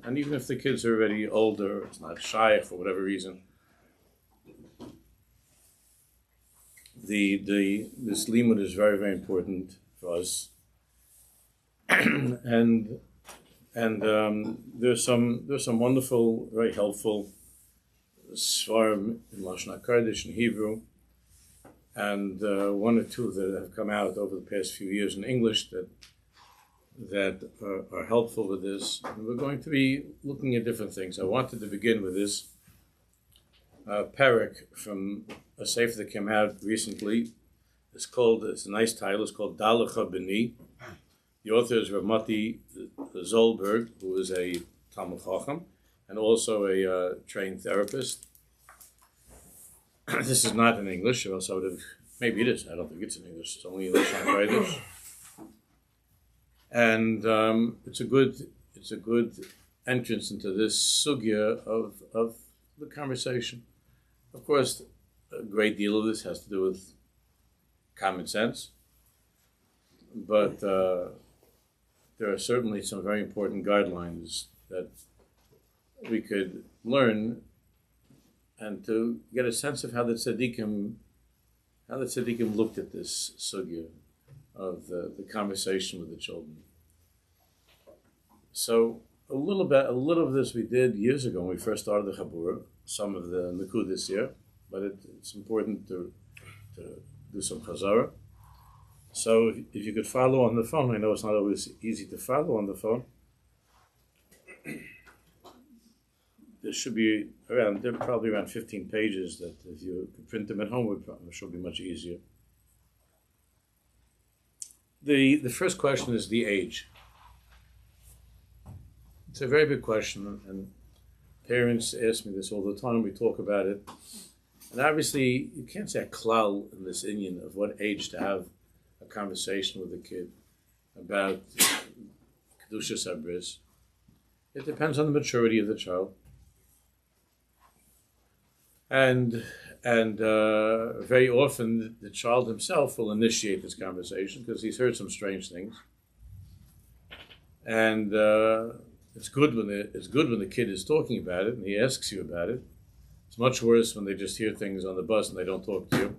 And even if the kids are already older, it's not shy for whatever reason, this limud is very, very important for us. and there's some wonderful, very helpful svarim in Lashon HaKodesh in Hebrew, and one or two that have come out over the past few years in English that are helpful with this. And we're going to be looking at different things. I wanted to begin with this parak from a sefer that came out recently. It's a nice title. It's called Dalecha B'ni. The author is Ramati Zolberg, who is a Talmud Chacham and also a trained therapist. This is not in English, or else I would have. Maybe it is. I don't think it's in English. It's only in Lashon. And it's a good entrance into this sugya of the conversation. Of course, a great deal of this has to do with common sense, but there are certainly some very important guidelines that we could learn, and to get a sense of how the tzaddikim looked at this sugya of the conversation with the children. So a little of this we did years ago when we first started the Chabura, some of the Nikud this year, but it's important to do some chazara. So if you could follow on the phone, I know it's not always easy to follow on the phone. There are probably around 15 pages that if you could print them at home, it should be much easier. The first question is the age. It's a very big question, and parents ask me this all the time. We talk about it. And obviously, you can't say a klal in this Indian of what age to have a conversation with a kid about Kedushas HaBris. It depends on the maturity of the child. And very often the child himself will initiate this conversation because he's heard some strange things. And it's good when the kid is talking about it and he asks you about it. It's much worse when they just hear things on the bus and they don't talk to you.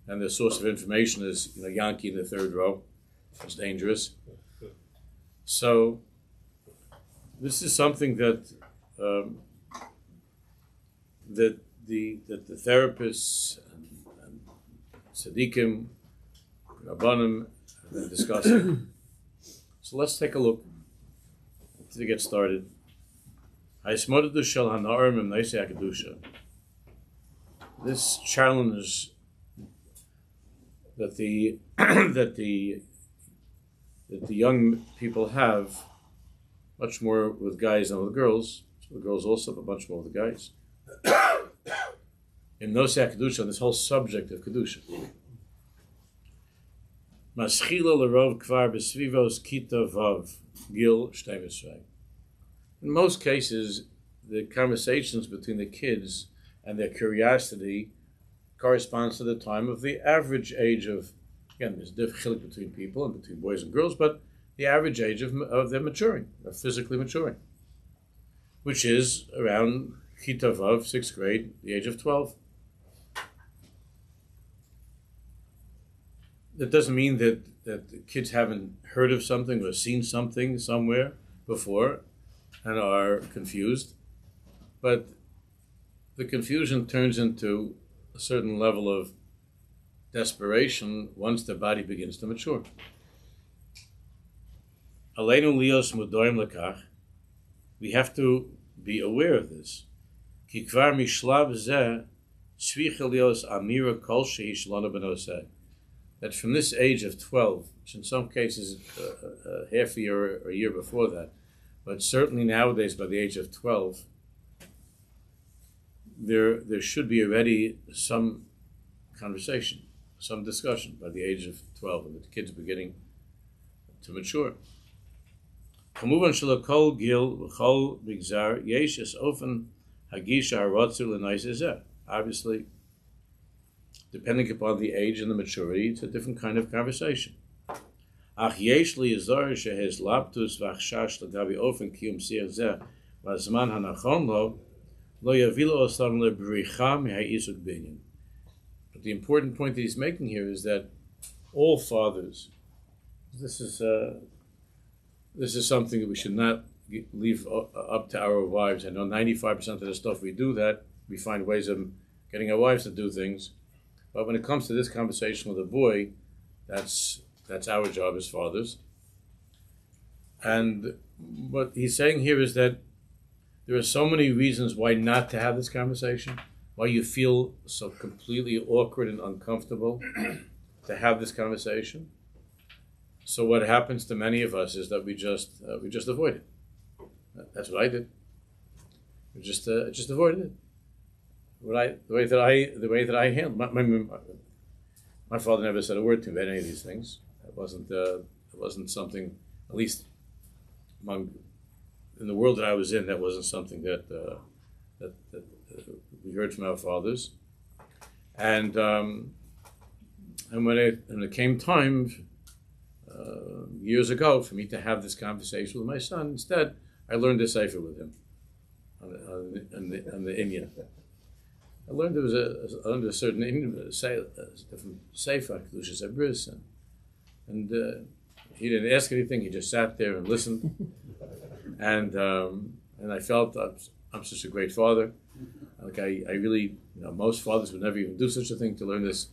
And the source of information is Yankee in the third row. It's dangerous. So this is something that the therapists and tzaddikim, rabbanim, have been discussing. So let's take a look to get started. This challenge that the young people have, much more with guys than with girls. The girls also, but much more with the guys. In Nosei HaKedusha, on this whole subject of Kedusha. Maschila l'rov kvar b'svivos kita vav gil 12. In most cases, the conversations between the kids and their curiosity corresponds to the time of the average age of, again, there's difference between people and between boys and girls, but the average age of their maturing, of physically maturing, which is around Kita Vav, 6th grade, the age of 12. That doesn't mean that the kids haven't heard of something or seen something somewhere before and are confused, but the confusion turns into a certain level of desperation once the body begins to mature. Aleinu lios mudoim lekach, we have to be aware of this. Ki kvar mishlav zeh tzricha lios amira kol shehi shlana b'noseh. That from this age of 12, which in some cases half a year or a year before that, but certainly nowadays by the age of 12, there should be already some conversation, some discussion by the age of 12, and the kids are beginning to mature. Kamuvan shalakol gil v'chol migzar yesh es ofen hagisha harotzer l'naisezeh. Obviously, depending upon the age and the maturity, it's a different kind of conversation. Ach yesh li yizor shehes laptus v'achshash l'gavi ofen kiyum sir zeh v'azman hanachon lo yavilo osam lebricha miha'isuk binyan. But the important point that he's making here is that all fathers, this is something that we should not leave up to our wives. I know 95% of the stuff we do that, we find ways of getting our wives to do things. But when it comes to this conversation with a boy, that's our job as fathers. And what he's saying here is that there are so many reasons why not to have this conversation, why you feel so completely awkward and uncomfortable to have this conversation. So what happens to many of us is that we just avoid it. That's what I did. We just avoided it. The way that I handled my father never said a word to me about any of these things. It wasn't something, at least in the world that I was in, that wasn't something that we heard from our fathers. And when it came time years ago for me to have this conversation with my son, instead I learned to cipher with him on the Indian. I learned there was a certain different sefer, Kedusha Chaburas, and he didn't ask anything. He just sat there and listened, and I felt I'm such a great father. Like I really, most fathers would never even do such a thing, to learn this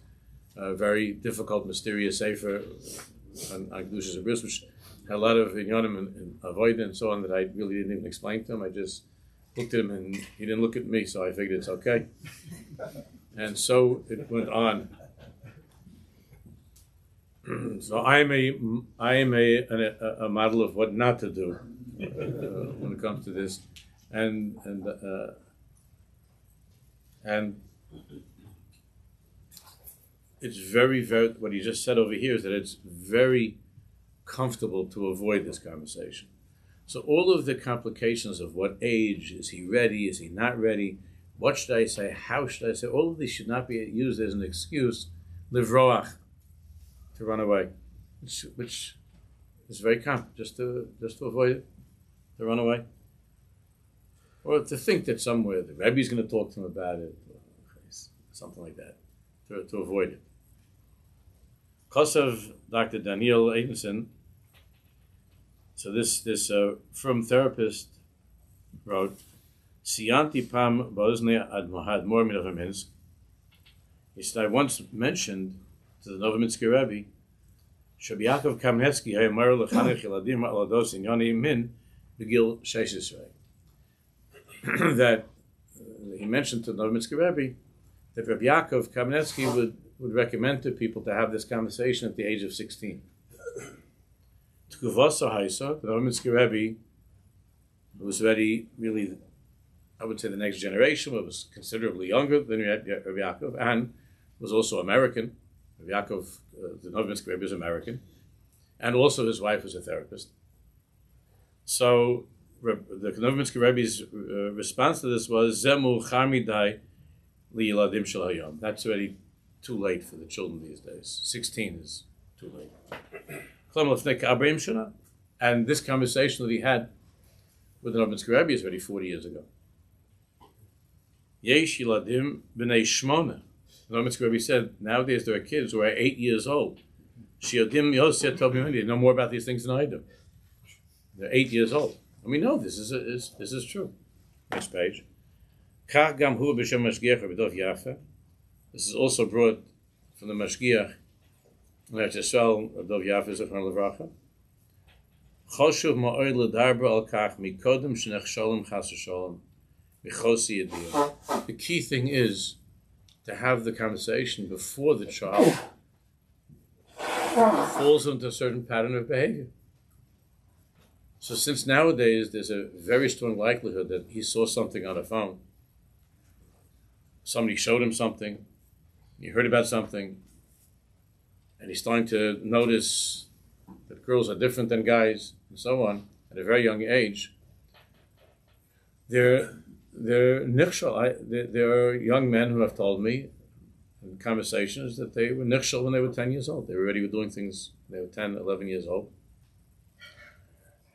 very difficult, mysterious sefer on Kedusha Chaburas, which had a lot of inyanim and avoid and so on that I really didn't even explain to him. I just looked at him and he didn't look at me, so I figured it's okay. And so it went on. So I am a model of what not to do when it comes to this, and it's very, very, what he just said over here is that it's very comfortable to avoid this conversation. So all of the complications of what age, is he ready, is he not ready, what should I say, how should I say, all of these should not be used as an excuse, livroach, to run away, which is very common, just to avoid it, to run away. Or to think that somewhere the Rebbe is going to talk to him about it, or something like that, to avoid it. Because of Dr. Daniel Adenson, so this firm therapist wrote, Siyanti pam ba'ozne ad Mahad Mor Minach. He said, I once mentioned to the Novominsker Rebbe, Shabi Yaakov Kamenetsky hayamar lechanech yeladim alados inyani min begil 16. That he mentioned to the Novominsker Rebbe that Rabbi Yaakov Kamenetsky would recommend to people to have this conversation at the age of 16. Tkuvasa Haisa, the Novominsker Rebbe, who was already really, I would say, the next generation, but was considerably younger than Rabbi Yaakov, and was also American. Rabbi Yaakov, the Novominsker Rebbe, is American, and also his wife was a therapist. So the Novominsker Rebbe's response to this was, Zemu Chamidai Liyiladim Shel Hayom. That's already too late for the children these days. 16 is too late. And this conversation that he had with the Novominsker Rebbe is already 40 years ago. Yesh Yiladim B'nei Shmona. The Novominsker Rebbe said, nowadays there are kids who are 8 years old. Shiodim Yosef told me, they know more about these things than I do. They're 8 years old. And we know this is true. Next page. This is also brought from the Mashgiach, Eretz Yisrael, Dov Yafa, Zechron Levracha. Choshuv ma'od l'darba al kach mikodem shenech shalom chas v'shalom michosi yediyah. The key thing is to have the conversation before the child falls into a certain pattern of behavior. So since nowadays there's a very strong likelihood that he saw something on a phone, somebody showed him something, he heard about something, and he's starting to notice that girls are different than guys, and so on, at a very young age. There are young men who have told me, And the conversation is that they were nichshel when they were 10 years old. They already were doing things when they were 10, 11 years old.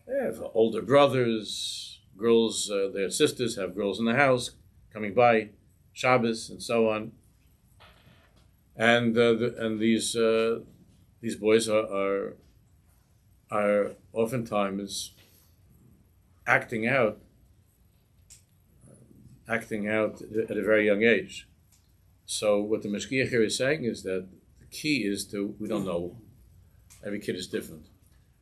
They have older brothers, girls, their sisters have girls in the house coming by, Shabbos and so on. And these boys are oftentimes acting out at a very young age. So what the Mashgiach here is saying is that the key is we don't know, every kid is different,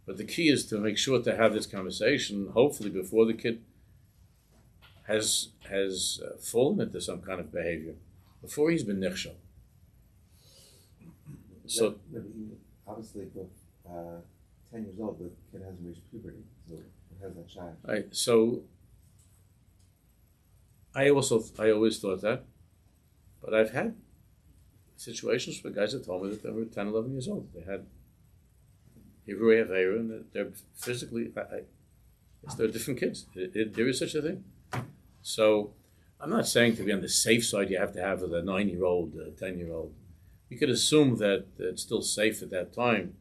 but the key is to make sure to have this conversation, hopefully before the kid has fallen into some kind of behavior, before he's been nichshel. So obviously, 10 years old, the kid hasn't reached puberty, so it has that child. Right. So I always thought that, but I've had situations where guys have told me that they were 10, 11 years old. They had Hebrew Aveira, and that they're physically, they're different kids. There is such a thing. So I'm not saying to be on the safe side you have to have with a 9-year-old, 10-year-old. You could assume that it's still safe at that time.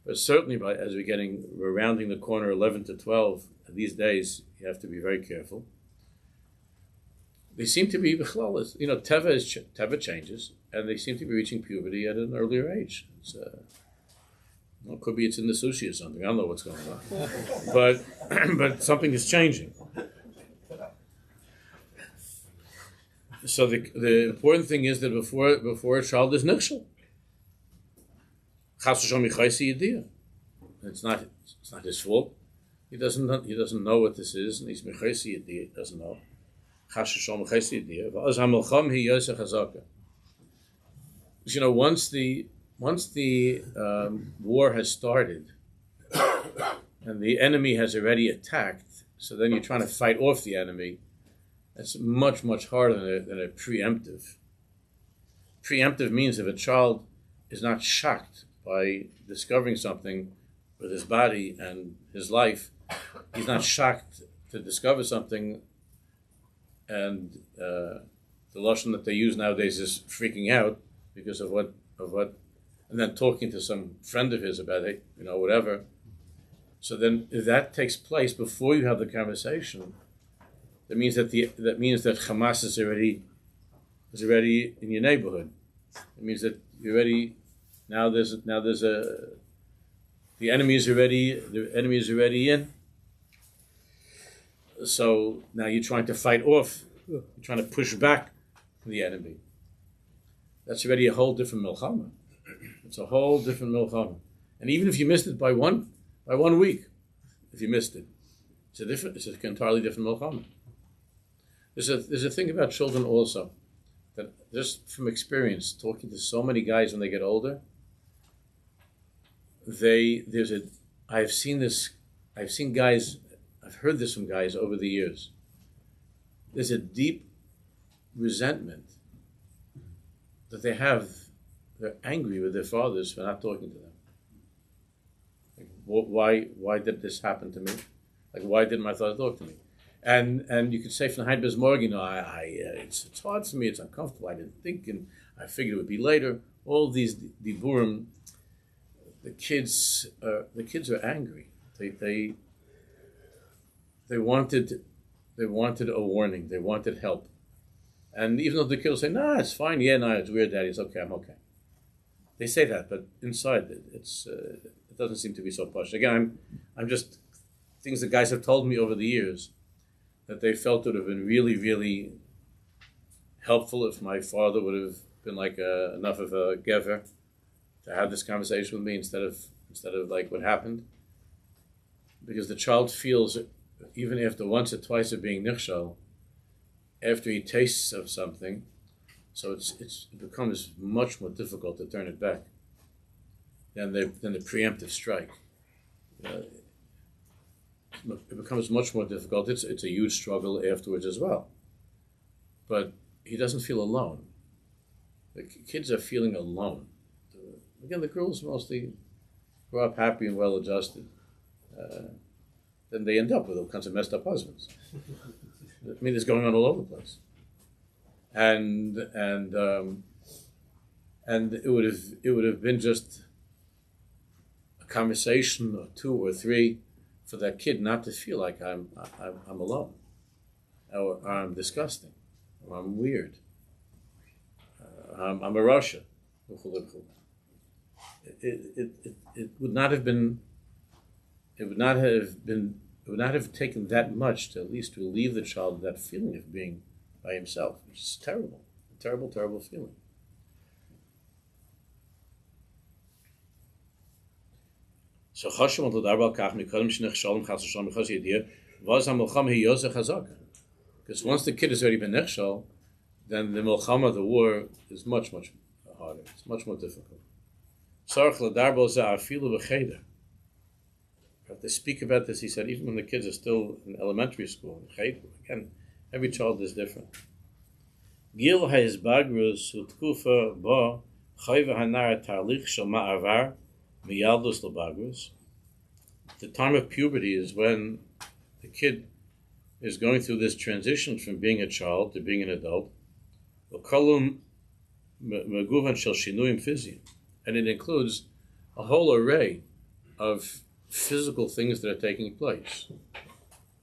But certainly as we're rounding the corner 11 to 12, these days you have to be very careful. They seem to be, Teva changes, and they seem to be reaching puberty at an earlier age. It could be it's in the sushi or something. I don't know what's going on. But something is changing. So the important thing is that before a child is nichshel, it's not his fault. He doesn't know what this is, and he's mechaysi yediyah. Doesn't know. Once the war has started and the enemy has already attacked, so then you're trying to fight off the enemy. It's much, much harder than a preemptive. Preemptive means if a child is not shocked by discovering something with his body and his life, he's not shocked to discover something, and the lashon that they use nowadays is freaking out because of what, and then talking to some friend of his about it, whatever. So then, if that takes place before you have the conversation, that means that Hamas is already in your neighborhood. It means that you're already the enemy is already in. So now you're trying to fight off. You're trying to push back the enemy. That's already a whole different milchama. It's a whole different milchama. And even if you missed it by one week, if you missed it, it's an entirely different milchama. There's a thing about children also, that just from experience, talking to so many guys when they get older, I've seen guys, I've heard this from guys over the years. There's a deep resentment that they have. They're angry with their fathers for not talking to them. Like, why did this happen to me? Like, why didn't my father talk to me? And you could say from Hein bis morgen, it's hard for me, it's uncomfortable, I didn't think, and I figured it would be later. All these diburim, the kids are angry. They wanted a warning, they wanted help. And even though the kids say, it's fine, it's weird, Daddy, it's okay, I'm okay. They say that, but inside it doesn't seem to be so posh. Again, I'm just things that guys have told me over the years, that they felt it would have been really, really helpful if my father would have been like enough of a gever to have this conversation with me instead of like what happened. Because the child feels, even after once or twice of being nichshel, after he tastes of something, so it becomes much more difficult to turn it back than the preemptive strike. It becomes much more difficult. It's a huge struggle afterwards as well. But he doesn't feel alone. The kids are feeling alone. Again, the girls mostly grow up happy and well-adjusted. Then they end up with all kinds of messed up husbands. I mean, it's going on all over the place. And and it would have been just a conversation or two or three for that kid not to feel like I'm alone, or I'm disgusting, or I'm weird, I'm a Russia. It would not have been. It would not have taken that much to at least relieve the child of that feeling of being by himself, which is terrible, a terrible, terrible feeling. So Chashim al Darba Kach Mikodim Shnech Shalom Chas Shalom Chas Yedir was a Milchama He Yosef Chazak. Because once the kid has already been nechshal, then the Milchama, the war, is much, much harder. It's much more difficult. Sarach Ladarba Za Afilu B'Cheder. To speak about this, he said, even when the kids are still in elementary school, again, every child is different. Gil ha'izbagrus u'tkufa ba chayva hanar tarlich shel ma'avar miyaldus l'bagrus. The time of puberty is when the kid is going through this transition from being a child to being an adult. V'kolum meguvan shel shinuyim fiziyim, and it includes a whole array of physical things that are taking place.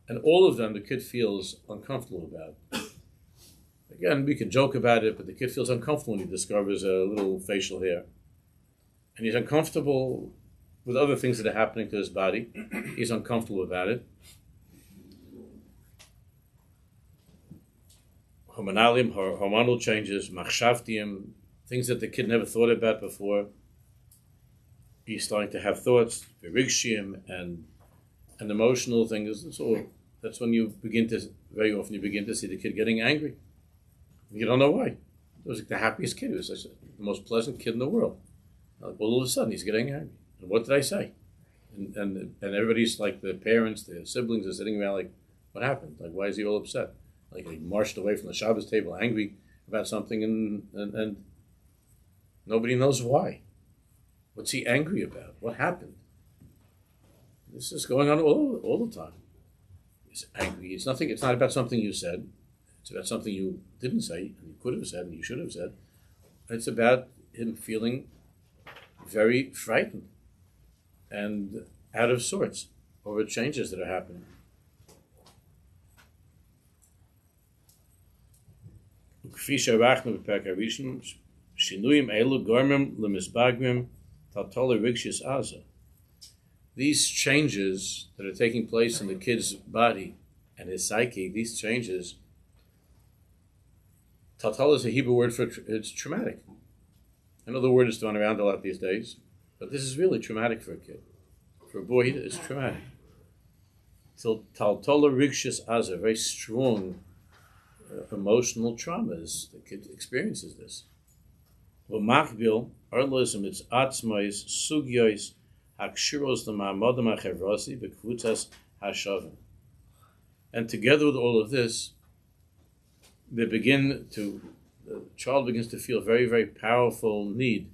And all of them the kid feels uncomfortable about. Again, we can joke about it, but the kid feels uncomfortable when he discovers a little facial hair. And he's uncomfortable with other things that are happening to his body. He's uncomfortable about it. Hormonal changes, machshavtiyim, things that the kid never thought about before. He's starting to have thoughts, virigshim, and emotional things. That's when very often you begin to see the kid getting angry. You don't know why. It was like the happiest kid. He was the most pleasant kid in the world. All of a sudden he's getting angry. And what did I say? And everybody's like, the parents, the siblings are sitting around like, what happened? Like, why is he all upset? Like, he marched away from the Shabbos table angry about something, and nobody knows why. What's he angry about? What happened? This is going on all the time. He's angry. It's not about something you said. It's about something you didn't say, and you could have said, and you should have said. It's about him feeling very frightened and out of sorts over changes that are happening. These changes that are taking place in the kid's body and his psyche, these changes, tatal is a Hebrew word for it's traumatic. Another word is thrown around a lot these days, but this is really traumatic for a kid. For a boy, it's traumatic. So taltola rigshis aza, very strong emotional traumas. The kid experiences this. V'machbil arloism it's atzmais sugyos hakshiros l'ma'amadam ha'chevrasi b'kvutzas ha'shavim. And together with all of this, the child begins to feel very, very powerful need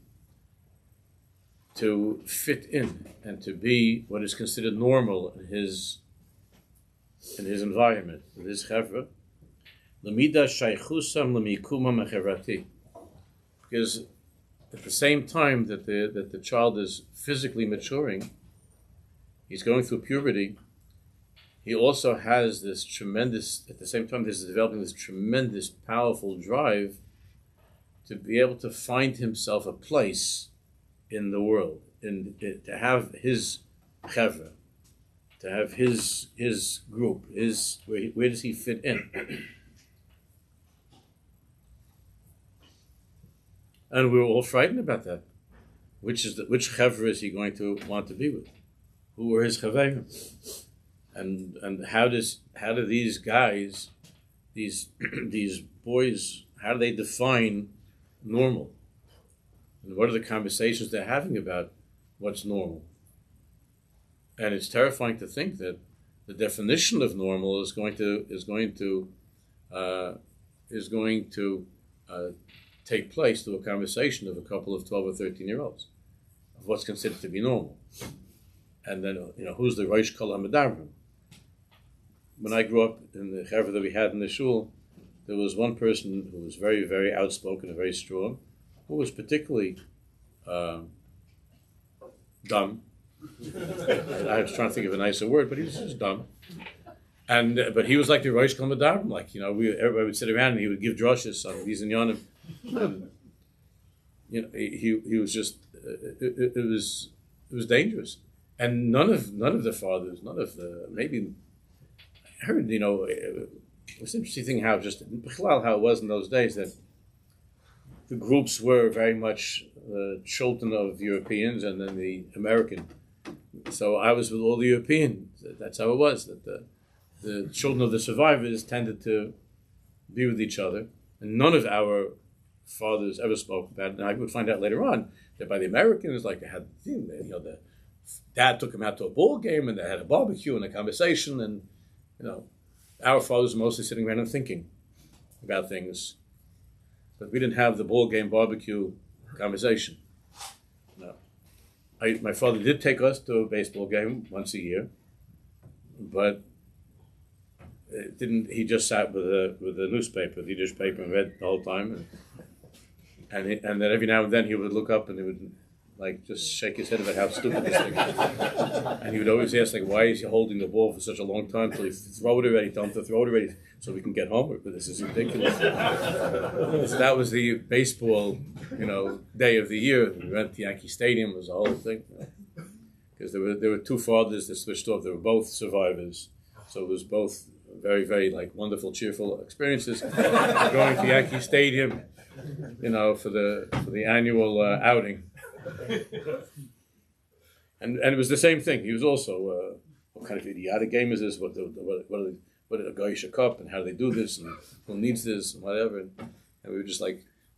to fit in and to be what is considered normal in his environment, in his chevra. Lemida shaychusam lemikumam chevrati. Because at the same time that the child is physically maturing, he's going through puberty, he also has this tremendous, at the same time he's developing this tremendous, powerful drive to be able to find himself a place in the world, to have his chevra, to have his group, where does he fit in? And we're all frightened about that. Which chevra is he going to want to be with? Who are his chaverim? And how do these guys, these boys, how do they define normal? And what are the conversations they're having about what's normal? And it's terrifying to think that the definition of normal is going to take place through a conversation of a couple of 12 or 13-year-olds of what's considered to be normal. And then, who's the Rosh Kol HaMedarim? When I grew up in the chevra that we had in the shul, there was one person who was very, very outspoken and very strong, who was particularly dumb. I was trying to think of a nicer word, but he was just dumb. And but he was like the Rosh Kalmadam, like everybody would sit around and he would give drushes on these and yonim. He was just it was dangerous, and none of the fathers, maybe I heard it's an interesting thing how it was in those days that the groups were very much children of Europeans and then the American. So I was with all the Europeans. That's how it was. That the children of the survivors tended to be with each other, and none of our fathers ever spoke about it. And I would find out later on that by the Americans, like they had, the dad took them out to a ball game and they had a barbecue and a conversation, and our fathers were mostly sitting around and thinking about things, but we didn't have the ball game barbecue conversation. No, my father did take us to a baseball game once a year, but it didn't. He just sat with a newspaper, the Yiddish paper, and read the whole time, and then every now and then he would look up and he would just shake his head about how stupid this thing is. And he would always ask, why is he holding the ball for such a long time till he throw it already? Tell him to throw it already so we can get home. But this is ridiculous. So that was the baseball, day of the year. We went to Yankee Stadium. It was a whole thing. Because there were two fathers that switched off. They were both survivors. So it was both very, very wonderful, cheerful experiences. Going to Yankee Stadium, for the annual outing. And it was the same thing. He was also what kind of idiotic game is this? What a Goyish Cup and how do they do this and who needs this and whatever. And we were just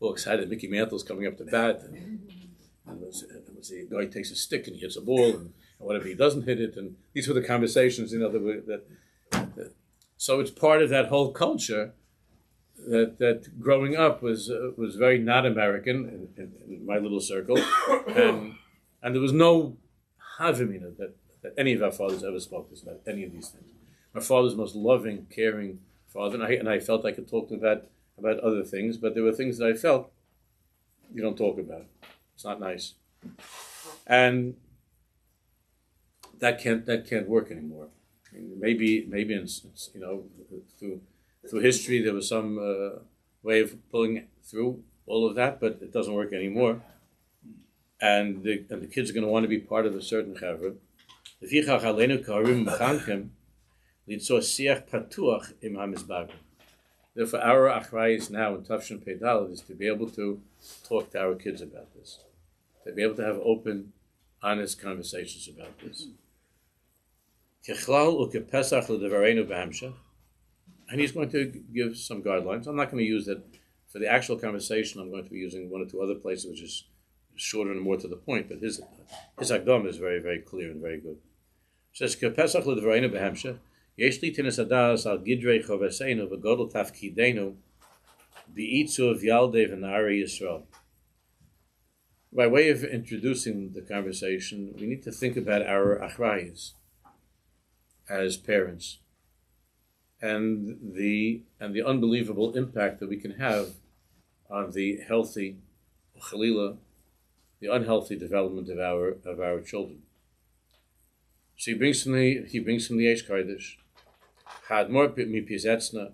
all excited. Mickey Mantle's coming up to bat, and the guy takes a stick and he hits a ball, and whatever he doesn't hit it. And these were the conversations, so it's part of that whole culture that growing up was very not American in my little circle, and there was no havimina that any of our fathers ever spoke to us about any of these things. My father's the most loving, caring father, and I felt I could talk to him about other things, but there were things that I felt you don't talk about. It's not nice, and that can't work anymore. I mean, maybe through history there was some way of pulling through all of that, but it doesn't work anymore. And the kids are going to want to be part of a certain chavra. Therefore, our achrayis now in Tafshin Pedal is to be able to talk to our kids about this, to be able to have open, honest conversations about this. And he's going to give some guidelines. I'm not going to use that for the actual conversation. I'm going to be using one or two other places, which is shorter and more to the point. But his Agdam is very, very clear and very good. It says, "Kepesach l'devareinu behemshech, yesh li tenes hadas al gidrei choveseinu v'godol tafkidenu bi'itzuv yaldei v'nari Yisrael." By way of introducing the conversation, we need to think about our achrayis as parents, and the unbelievable impact that we can have on the healthy, chalila, the unhealthy development of our children. So he brings from the Eish Kodesh, Hadmor mi pizetzna,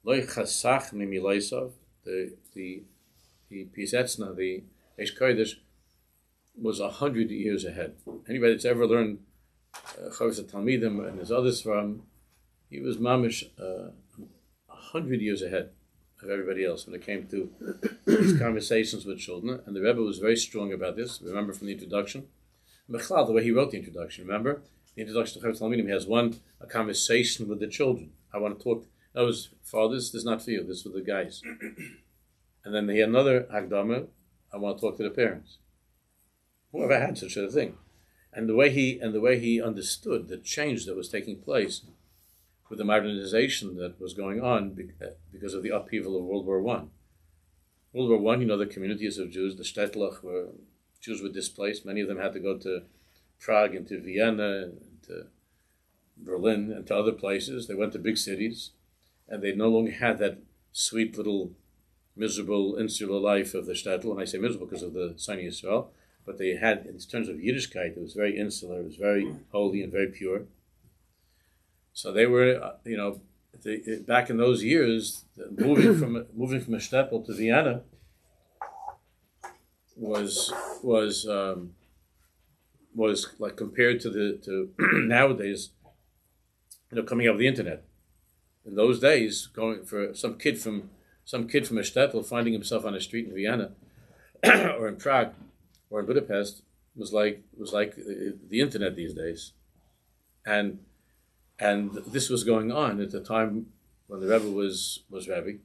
loy chasach mi milaysov. The pizetzna, the Eish Kodesh, was 100 years ahead. Anybody that's ever learned Chavis Talmidim and his others from, he was mamish 100 years ahead of everybody else when it came to these conversations with children. And the Rebbe was very strong about this. Remember from the introduction, Mechlal, the way he wrote the introduction. Remember the introduction to Chavis Talmidim. He has a conversation with the children. I want to talk. That was fathers. This is not for you. This is for the guys. And then he had another Hagdama. I want to talk to the parents. Whoever had such a thing. And the way he understood the change that was taking place with the modernization that was going on because of the upheaval of World War I. World War I, the communities of Jews, the Shtetlach, where Jews were displaced. Many of them had to go to Prague and to Vienna and to Berlin and to other places. They went to big cities, and they no longer had that sweet little miserable, insular life of the shtetl. And I say miserable because of the Sinai Yisrael, but they had, in terms of Yiddishkeit, it was very insular, it was very holy and very pure. So they were, back in those years, moving from a shtetl to Vienna was like compared to nowadays, coming out of the internet. In those days, going for some kid from a shtetl finding himself on a street in Vienna or in Prague or in Budapest was like the internet these days, and this was going on at the time when the Rebbe was Rebbe,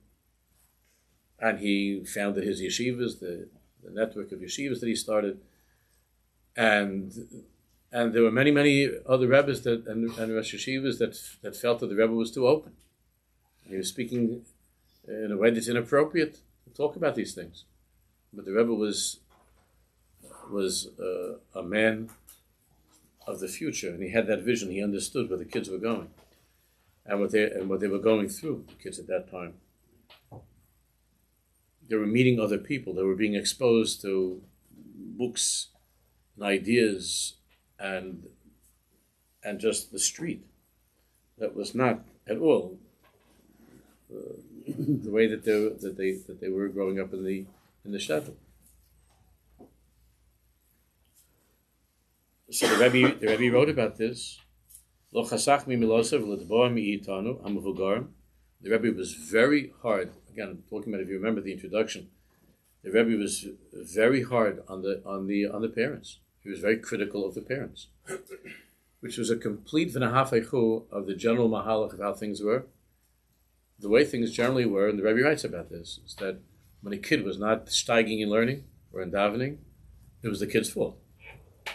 and he founded his yeshivas, the network of yeshivas that he started, and there were many other Rebbes and Rosh Yeshivas that felt that the Rebbe was too open. He was speaking in a way that's inappropriate to talk about these things, but the Rebbe was a man of the future, and he had that vision. He understood where the kids were going, and what they were going through. The kids at that time, they were meeting other people. They were being exposed to books and ideas and just the street. That was not at all the way that they were growing up in the shtetl. So the Rebbe wrote about this. Lo chasach mi milosav l'tboa mi itanu hamavugarim. The Rebbe was very hard. Again, I'm talking about, if you remember the introduction, the Rebbe was very hard on the parents. He was very critical of the parents, which was a complete v'nahafeichu of the general mahalach of how things were. The way things generally were, and the Rebbe writes about this, is that when a kid was not steiging in learning or in davening, it was the kid's fault.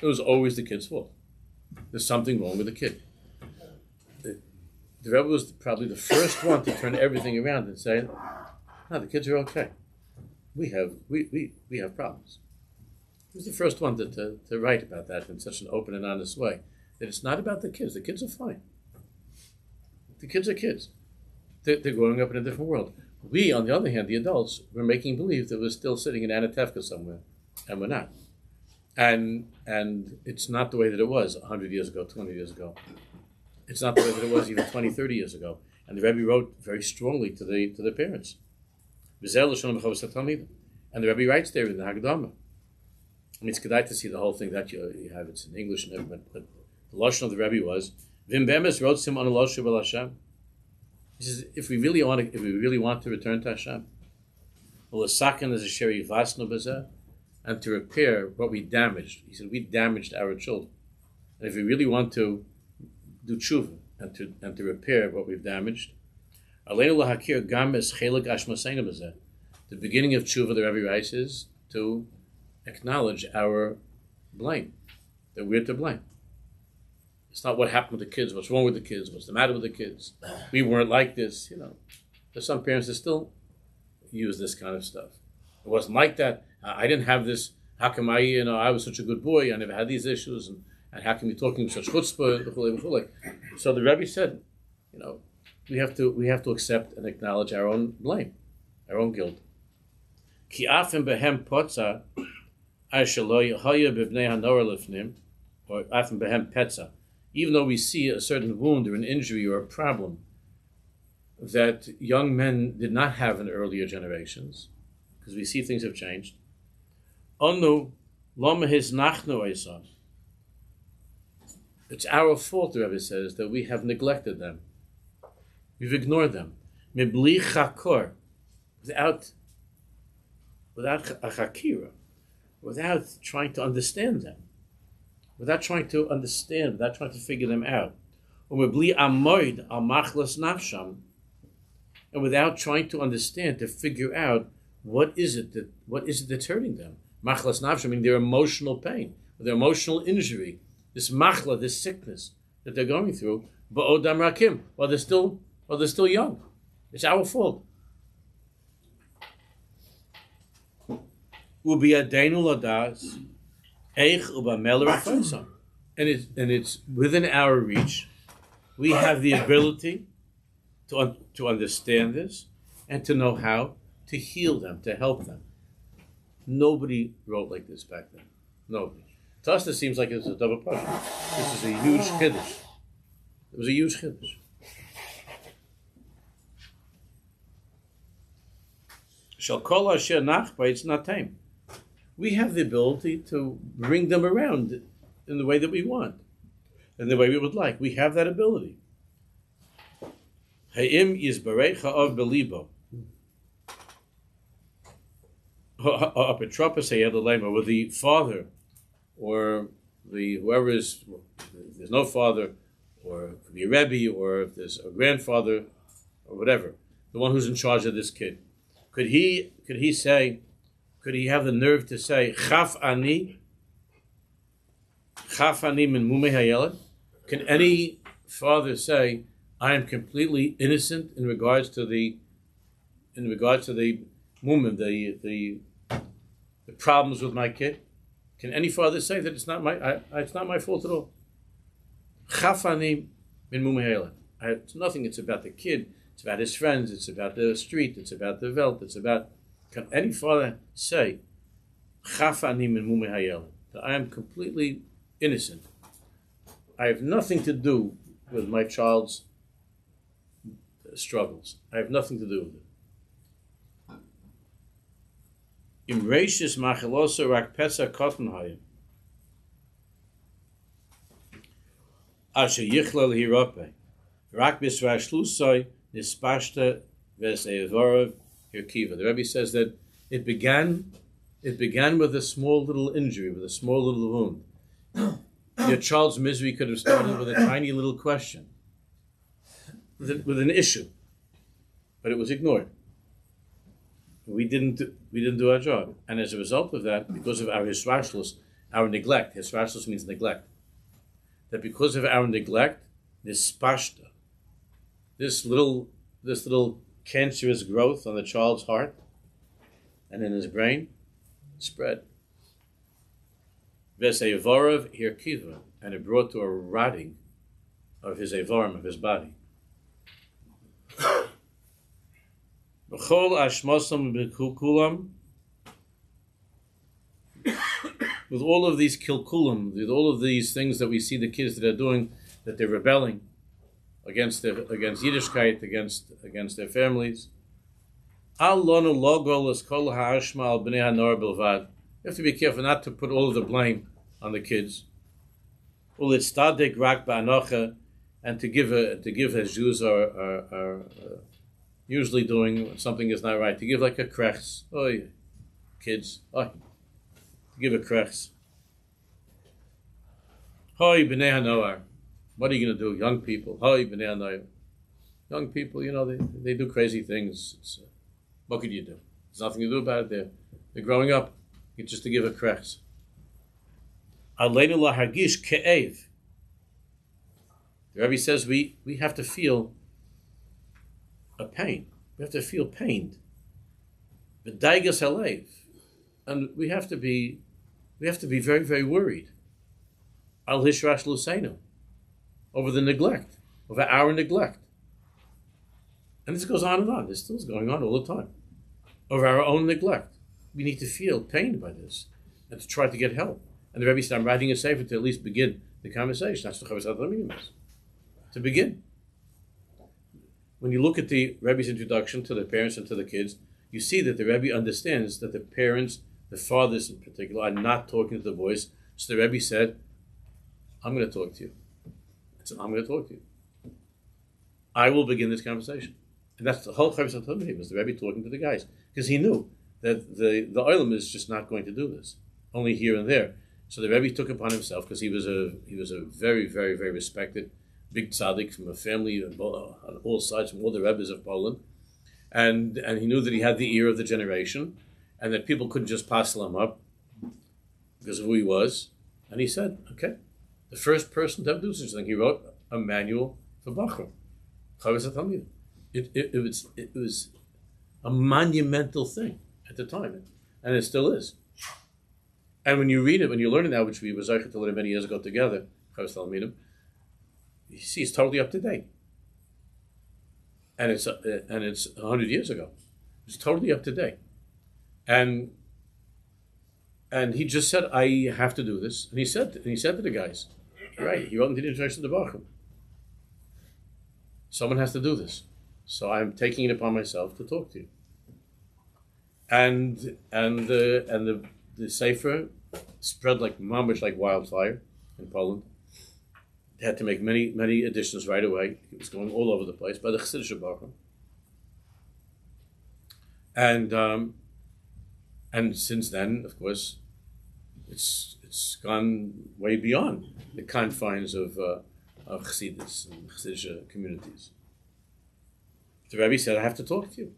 It was always the kid's fault. There's something wrong with the kid. The Rebbe was probably the first one to turn everything around and say, "No, the kids are okay. We have problems." He was the first one to write about that in such an open and honest way. That it's not about the kids. The kids are fine. The kids are kids. They're growing up in a different world. We, on the other hand, the adults, were making believe that we're still sitting in Anatevka somewhere, and we're not. And it's not the way that it was 100 years ago, 20 years ago. It's not the way that it was even 20, 30 years ago. And the Rebbe wrote very strongly to the parents. And the Rebbe writes there in the Hagdama. I mean, it's good to see the whole thing that you have. It's in English and everything, but the lashon of the Rebbe was, "Vim bemes wrote sim on a lashon b'al Hashem." He says, if we really want to return to Hashem, well, the sakan is a sheri vasno b'zeh, and to repair what we damaged. He said, we damaged our children, and if we really want to do tshuva and to repair what we've damaged, aleinu lahakir gam es chelik ashmaseinu b'zeh. The beginning of tshuva, the Rebbe writes, is to acknowledge our blame, that we're to blame. It's not what happened with the kids, what's wrong with the kids, what's the matter with the kids. We weren't like this, There's some parents that still use this kind of stuff. It wasn't like that. I didn't have this. How come I was such a good boy, I never had these issues, and how come you're talking such chutzpah? So the Rebbe said, we have to accept and acknowledge our own blame, our own guilt. Ki afim behem potza, shelo haya b'bnei hanor lifnim, or afim behem petza. Even though we see a certain wound or an injury or a problem that young men did not have in earlier generations, because we see things have changed. Onu lama hiznachnu esav. It's our fault, the Rebbe says, that we have neglected them. We've ignored them. Mibli chakor, without a chakira, without trying to understand them. Without trying to figure them out. And without trying to understand, to figure out what is it that's hurting them. Machlas nafsham, meaning their emotional pain, their emotional injury, this machla, this sickness that they're going through, ba'odam rakim, while they're still young. It's our fault. Ubiyadeinu ladas. And it's within our reach. We have the ability to understand this and to know how to heal them, to help them. Nobody wrote like this back then. Nobody. To us, this seems like it's a double project. This is a huge chiddush. It was a huge chiddush. Shall call asher nachba, it's not time. We have the ability to bring them around in the way that we want, in the way we would like. We have that ability. Ha'im yizbarecha of belibo. With the father, or the whoever is, if there's no father, or it could be a rebbe, or if there's a grandfather, or whatever, the one who's in charge of this kid, could he have the nerve to say, Chaf ani min mumei hayeled? Can any father say, I am completely innocent in regards to the mumim, the problems with my kid? Can any father say that it's not my fault at all? Chaf ani min mumei hayeled. It's nothing. It's about the kid. It's about his friends. It's about the street. It's about the Welt. It's about. Can any father say, Chaf ani min mumei hayeled, that I am completely innocent? I have nothing to do with my child's struggles. I have nothing to do with it. Im reishis machilosa rak pesa kotten hayim. Asher yichlal hirope. Rak bisra shlusoi nispashta vesevorov hirkiva. The Rebbe says that it began with a small little injury, with a small little wound. Your child's misery could have started with a tiny little question, with an issue, but it was ignored. We didn't do our job, and as a result of that, because of our hisrashlos, our neglect. Hisrashlos means neglect. That because of our neglect, this pashta, this little cancerous growth on the child's heart and in his brain, spread. Vesayavorav hirkiva, and it brought to a rotting of his avarim, of his body. B'chol ashmosam b'kukulam, with all of these kilkulam, with all of these things that we see the kids that are doing, that they're rebelling against Yiddishkeit, against their families. Al lonu logol kol ha'ashma al bnei hanor bilvad. You have to be careful not to put all of the blame on the kids. Ulitztadek rak ba'anocha, and to give as Jews are usually doing when something is not right, to give like a krechs. Oh, kids, to give a krechs. Hoi b'nei hanoar. What are you going to do, young people? Hoi b'nei hanoar. Young people, they do crazy things. What could you do? There's nothing to do about it. They're growing up. It's just to give a krechs. Aleinu lahagish ke'ev. The Rebbe says we have to feel a pain. We have to feel pained. V'daigas halev, and we have to be very, very worried. Al hishrash luseinu, over the neglect, over our neglect, and this goes on and on. This still is going on all the time. Over our own neglect, we need to feel pained by this and to try to get help. And the Rebbe said, "I'm writing a sefer to at least begin the conversation." That's what HaTzadik is. To begin. When you look at the Rebbe's introduction to the parents and to the kids, you see that the Rebbe understands that the parents, the fathers in particular, are not talking to the boys. So the Rebbe said, I'm going to talk to you. I'm going to talk to you. I will begin this conversation. And that's the whole Chavis HaTzadik was the Rebbe talking to the guys. Because he knew that the Olam is just not going to do this. Only here and there. So the Rebbe took upon himself, because he was a very, very, very respected big tzaddik from a family on all sides, from all the Rebbes of Poland, and he knew that he had the ear of the generation, and that people couldn't just passel him up because of who he was. And he said, okay, the first person to ever do such a thing, he wrote a manual for Bachram. It was a monumental thing at the time, and it still is. And when you read it, when you learn it now, which we were zeicher to learn many years ago together, you see, it's totally up to date, and it's 100 years ago. was totally up to date. And he just said, I have to do this. And he said to the guys, right, he wrote into the introduction to the Bachim, someone has to do this. So I'm taking it upon myself to talk to you. And the Sefer spread like mamish, like wildfire in Poland. They had to make many editions right away. It was going all over the place by the Chassidish Bachim. And since then, of course, it's gone way beyond the confines of Chassidus and Chassidish communities. The Rebbe said, I have to talk to you.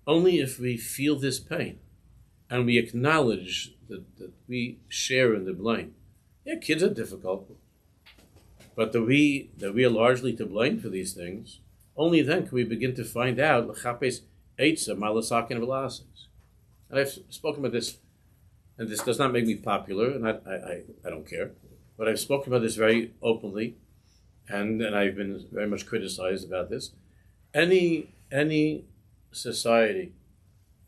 Only if we feel this pain and we acknowledge that we share in the blame. Yeah, kids are difficult, but that we are largely to blame for these things. Only then can we begin to find out. And I've spoken about this, and this does not make me popular, and I don't care, but I've spoken about this very openly, and I've been very much criticized about this. Any society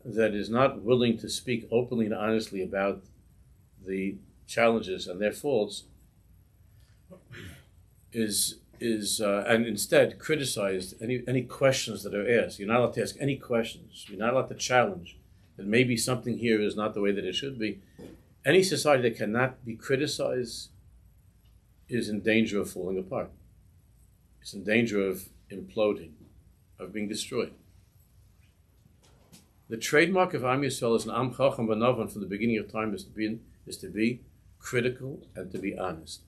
that is not willing to speak openly and honestly about the challenges and their faults is and instead criticized any questions that are asked. You're not allowed to ask any questions. You're not allowed to challenge that maybe something here is not the way that it should be. Any society that cannot be criticized is in danger of falling apart. It's in danger of imploding, of being destroyed. The trademark of Am Yisrael as an Am Chacham B'Navan from the beginning of time is to be critical and to be honest.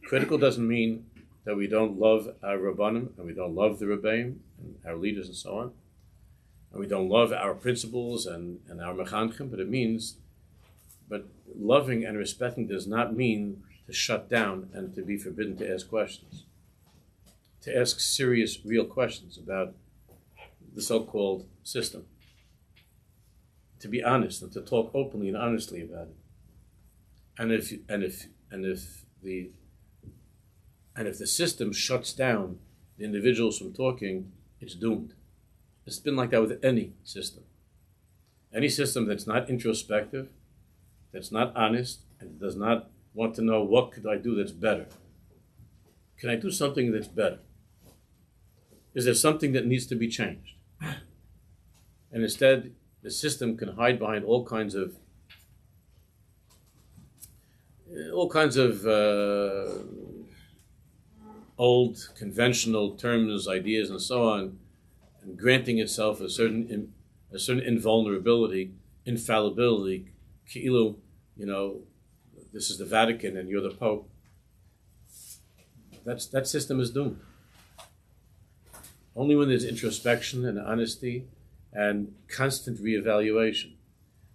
Critical doesn't mean that we don't love our Rabbanim and we don't love the Rebbeim and our leaders and so on, and we don't love our principles and our Mechanchim, but loving and respecting does not mean to shut down and to be forbidden to ask questions. To ask serious, real questions about the so-called system. To be honest and to talk openly and honestly about it. And if the system shuts down the individuals from talking, it's doomed. It's been like that with any system. Any system that's not introspective, that's not honest, and does not want to know what could I do that's better. Can I do something that's better? Is there something that needs to be changed? And instead, the system can hide behind all kinds of old conventional terms, ideas, and so on, and granting itself a certain invulnerability, infallibility. Ki'ilu, this is the Vatican and you're the Pope. That system is doomed. Only when there's introspection and honesty and constant reevaluation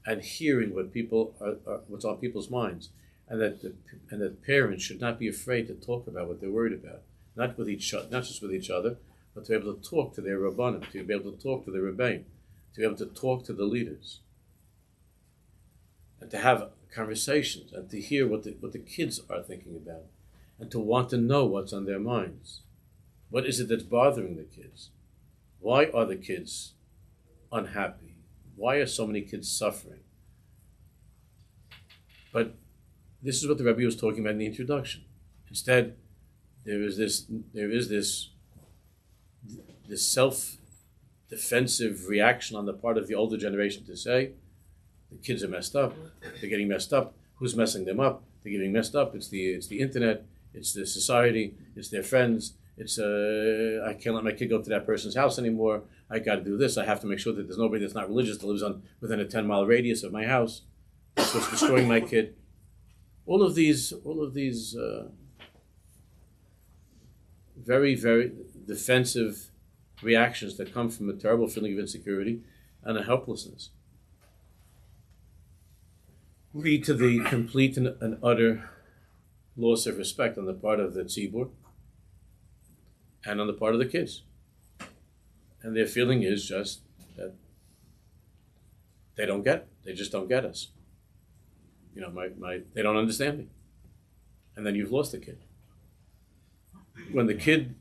and hearing what's on people's minds, and that parents should not be afraid to talk about what they're worried about, not just with each other, but to be able to talk to their Rabbanim, to be able to talk to their Rebbeim, to be able to talk to the leaders, and to have conversations and to hear what the kids are thinking about, and to want to know what's on their minds. What is it that's bothering the kids? Why are the kids unhappy? Why are so many kids suffering? But this is what the Rebbe was talking about in the introduction. Instead, there is this self-defensive reaction on the part of the older generation to say, the kids are messed up, they're getting messed up, who's messing them up? They're getting messed up, it's the internet, it's the society, it's their friends, it's I can't let my kid go to that person's house anymore, I got to do this, I have to make sure that there's nobody that's not religious that lives within a 10-mile radius of my house. That's what's destroying my kid. All of these very, very defensive reactions that come from a terrible feeling of insecurity and a helplessness lead to the complete and utter loss of respect on the part of the tzibur and on the part of the kids. And their feeling is just that they just don't get us. they don't understand me, and then you've lost the kid. When the kid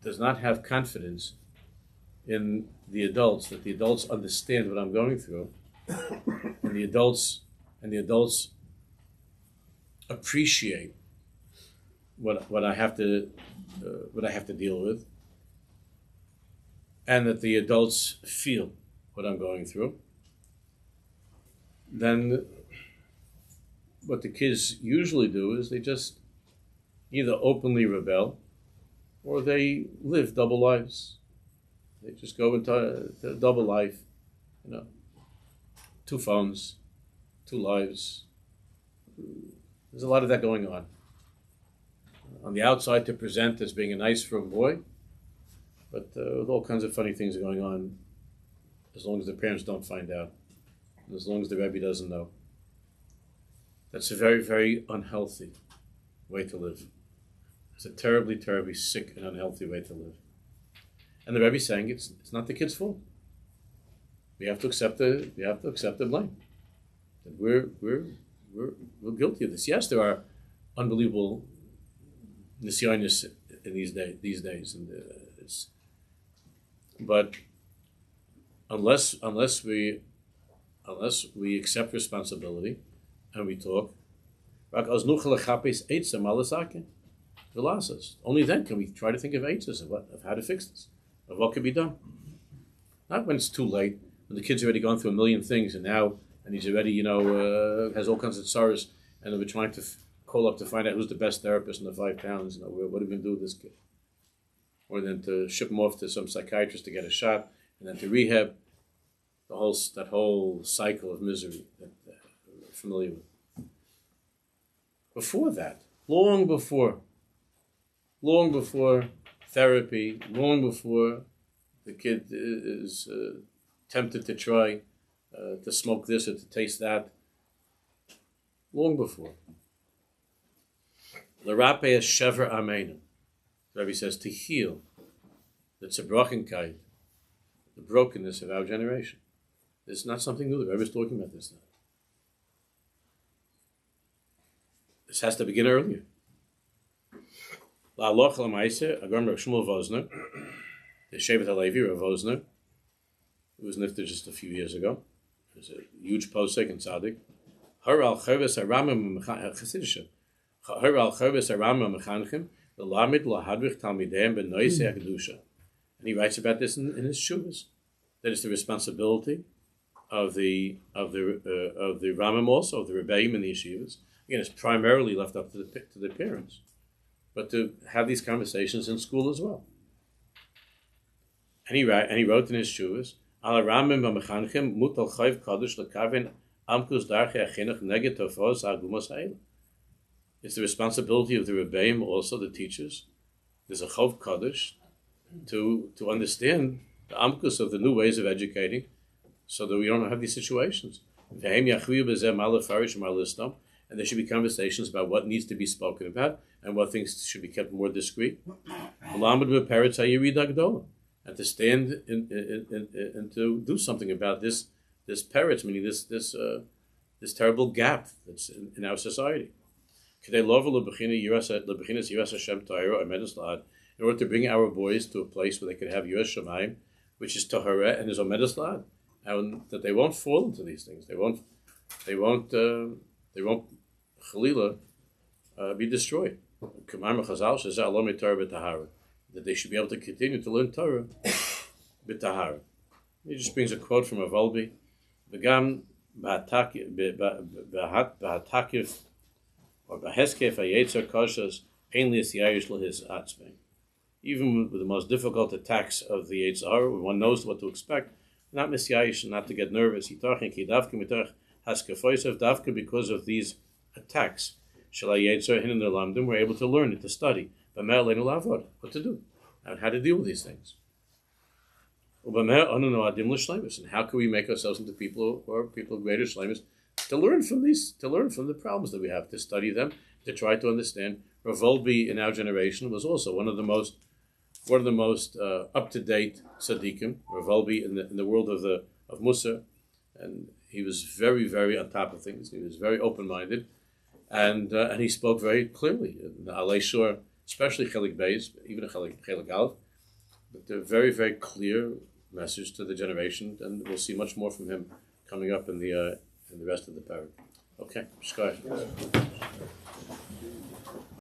does not have confidence in the adults, that the adults understand what I'm going through, and the adults appreciate what I have to deal with, and that the adults feel what I'm going through, then what the kids usually do is they just either openly rebel or they live double lives. They just go into a double life, 2 phones, 2 lives. There's a lot of that going on. On the outside, to present as being a nice, firm boy, but with all kinds of funny things going on, as long as the parents don't find out, and as long as the Rebbe doesn't know. That's a very, very unhealthy way to live. It's a terribly, terribly sick and unhealthy way to live. And the Rebbe's saying it's not the kid's fault. We have to accept the blame. That we're guilty of this. Yes, there are unbelievable nisyonis in these days, and but unless we accept responsibility and we talk, only then can we try to think of answers of how to fix this, of what could be done. Not when it's too late, when the kid's already gone through a million things, and he's already has all kinds of sorrows, and we're trying to call up to find out who's the best therapist in the 5 towns. What are we going to do with this kid? Or then to ship him off to some psychiatrist to get a shot, and then to rehab. That whole cycle of misery that we're familiar with. Before that, long before therapy, long before the kid is tempted to try to smoke this or to taste that, long before. L'rape es shever ameinu. The Rebbe says to heal the tzibrochenkait, the brokenness of our generation. This is not something new. The Rebbe is talking about this now. This has to begin earlier. La'aloch l'maaseh, Agam Rav Shmuel Vosner, the Shevet HaLevi, Rav Vosner, who was nifted just a few years ago. He was a huge posek and tzaddik. Har al choves haramim chassidisha. Har al choves haramim mechanchim, l'lamid lahadrich talmideim b'noisei kedusha. And he writes about this in his shuvas. That is the responsibility of the Ramim, also of the Rebbeim and the yeshivas. Again, it's primarily left up to the parents, but to have these conversations in school as well. And he wrote in his shuvas, Al Ramim b'mechanchim mutal chayv kadosh lekavin amkus darchei achinuch neged tofos agumos ha'el. It's the responsibility of the Rebbeim, also the teachers. There's a chov kadosh to understand the amkus of the new ways of educating, so that we don't have these situations. And there should be conversations about what needs to be spoken about and what things should be kept more discreet. And to stand and to do something about this peretz, meaning this terrible gap that's in our society. In order to bring our boys to a place where they could have Yiras Shamayim, which is Tahara and is Omedes La'ad, and that they won't fall into these things. They won't Chalila be destroyed. That they should be able to continue to learn Torah b'tahara. He just brings a quote from a Volbi. V'gam b'hatakif or b'heskef ha'yetzer koshas ein li'as yayish l'his atzmei. Even with the most difficult attacks of the Yetzer, when one knows what to expect, not misyayish, not to get nervous. Dafka because of these attacks. We're able to learn and to study. What to do and how to deal with these things. And how can we make ourselves into people who are people of greater shleimus to learn from the problems that we have, to study them, to try to understand. Rav Volbe in our generation was also one of the most up-to-date tzaddikim. Rav Volbe in the world of Mussar, and He was very, very on top of things. He was very open-minded, and he spoke very clearly. Alei Shor, especially Chelik Beis, even Chelik Aleph, but they're very, very clear message to the generation, and we'll see much more from him coming up in the rest of the parak. Okay, Shkar.